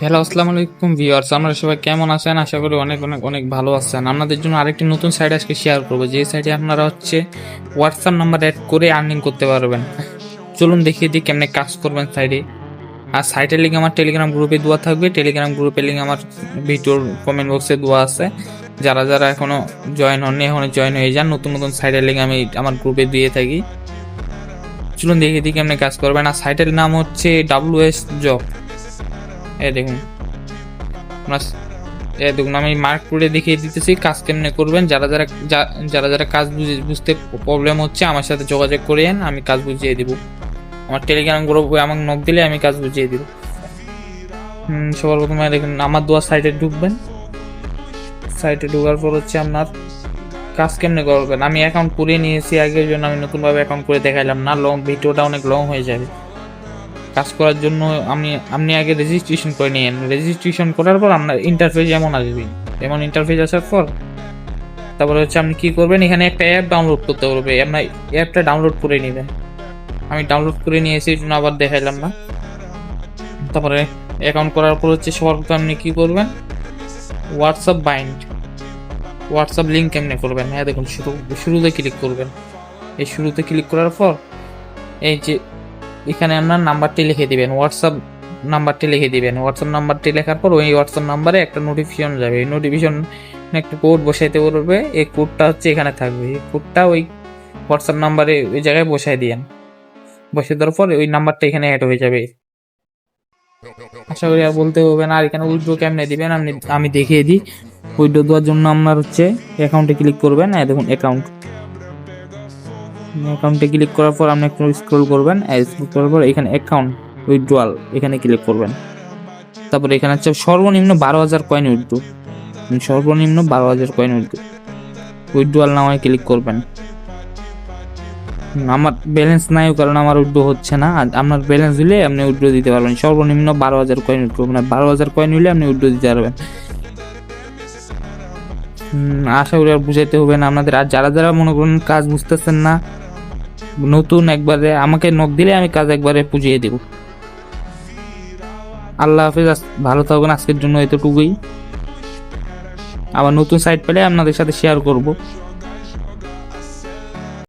Hello, আসসালামু আলাইকুম viewers. আপনারা সবাই কেমন আছেন? আশা করি অনেক অনেক অনেক ভালো আছেন। আপনাদের জন্য আরেকটি নতুন সাইট আজকে শেয়ার করব, যে সাইটে আপনারা হোয়াটসঅ্যাপ নাম্বার অ্যাড করে আর্নিং করতে পারবেন। চলুন দেখিয়ে দিই কেমনে কাজ করবেন সাইটে। আর সাইটের লিঙ্ক আমার টেলিগ্রাম গ্রুপে দেওয়া থাকবে। টেলিগ্রাম গ্রুপের লিঙ্ক আমার ভিডিওর কমেন্ট বক্সে দেওয়া আছে। যারা যারা এখনো জয়েন হননি, এখনো জয়েন হয়ে যান। নতুন নতুন সাইটের লিঙ্ক আমি আমার গ্রুপে দিয়ে থাকি। চলুন দেখিয়ে দিই কেমনে কাজ করবেন। আর সাইটের নাম হচ্ছে WS জব। দেখুন দেখুন, আমি মার্ক করে দেখিয়ে দিতেছি কাজ কেমনে করবেন। যারা যারা যারা যারা কাজ বুঝতে প্রবলেম হচ্ছে আমার সাথে যোগাযোগ করেন, আমি কাজ বুঝিয়ে দিব। আমার টেলিগ্রাম গ্রুপে আমাকে নক দিলে আমি কাজ বুঝিয়ে দিব। সবার প্রথমে দেখুন আমার দেওয়া সাইটে ঢুকবেন। সাইটে ঢোকার পর আপনার কাজ কেমনে করবেন। আমি অ্যাকাউন্ট করে নিয়েছি আগের জন্য আমি নতুনভাবে অ্যাকাউন্ট করে দেখাইলাম না, ভিডিওটা অনেক লং হয়ে যাবে। কাজ করার জন্য আপনি আগে রেজিস্ট্রেশন করে নিন। রেজিস্ট্রেশন করার পর আপনার ইন্টারফেস যেমন আসবে, এমন ইন্টারফেস আসার পর তারপরে আপনি কি করবেন, এখানে একটা অ্যাপ ডাউনলোড করতে হবে। আপনার অ্যাপটা ডাউনলোড করে নেবেন। আমি ডাউনলোড করে নিয়েছি, এই জন্য আবার দেখাইলাম না। তারপরে অ্যাকাউন্ট করার পর সবার প্রথমে আপনি কি করবেন, হোয়াটসঅ্যাপ বাইন্ড, হোয়াটসঅ্যাপ লিঙ্ক কেমনে করবেন। দেখুন শুরুতে ক্লিক করবেন। এই শুরুতে ক্লিক করার পর এই যে এখানে আপনার নাম্বারটি লিখে দিবেন, হোয়াটসঅ্যাপ নাম্বারটি লিখে দিবেন। হোয়াটসঅ্যাপ নাম্বারটি লেখার পর ওই হোয়াটসঅ্যাপ নাম্বারে একটা নোটিফিকেশন যাবে। এই নোটিফিকেশন একটা কোড বসাইতে বলবে। এই কোডটা এখানে থাকবে। এই কোডটা ওই হোয়াটসঅ্যাপ নাম্বারে ওই জায়গায় বসাই দিয়েন। বসে দেওয়ার পর ওই নাম্বারটা এখানে অ্যাড হয়ে যাবে। আশা করি আর বলতে হবে না। আর এখানে উইথড্র কেমনে দিবেন আমি দেখিয়ে দিই। উইথড্র দেওয়ার জন্য আপনার অ্যাকাউন্টে ক্লিক করবেন। দেখুন অ্যাকাউন্টে ক্লিক করার পর আপনি একটু স্ক্রল করবেন। স্ক্রল করার পর এখানে অ্যাকাউন্ট উইথড্রয়াল এখানে ক্লিক করবেন। তারপরে এখানে সর্বনিম্ন 12,000 কয়েন উইথড্র, সর্বনিম্ন 12,000 কয়েন উইথড্রয়াল নামায় ক্লিক করবেন। আমার ব্যালেন্স নাই কারণ আমার উইথড্র হচ্ছে না। আর আপনার ব্যালেন্স হলে আপনি উইথড্র দিতে পারবেন। সর্বনিম্ন 12,000 কয়েন উইথড্র, মানে 12,000 কয়েন হলে আপনি উইথড্র দিতে পারবেন। আশা করি আর বুঝাইতে হবে না আপনাদের। আর যারা যারা মনে করুন কাজ বুঝতেছেন না, নতুন, একবারে আমাকে নক দিলে আমি কাজ একবারে বুঝিয়ে দেব। আল্লাহ হাফেজ, ভালো থাকবেন। আজকের জন্য এতটুকুই। আবার নতুন সাইট পেলে আপনাদের সাথে শেয়ার করব।